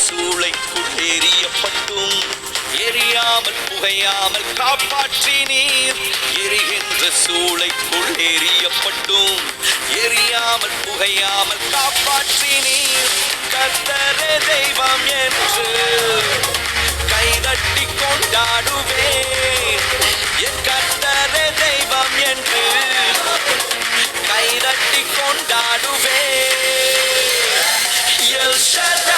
சூளைக்குள் எரியப்பட்டும் எரியாமல் புகையாமல் காப்பாற்றினீர். எரிகின்ற சூளைக்குள் எரியப்பட்டும் எரியாமல் புகையாமல் காப்பாற்றினீர். கர்த்தரே தெய்வம் என்று கைதட்டி கொண்டாடுவேன். என் கர்த்தரே தெய்வம் என்று கைதட்டி கொண்டாடுவேன். எல் ஷடாய்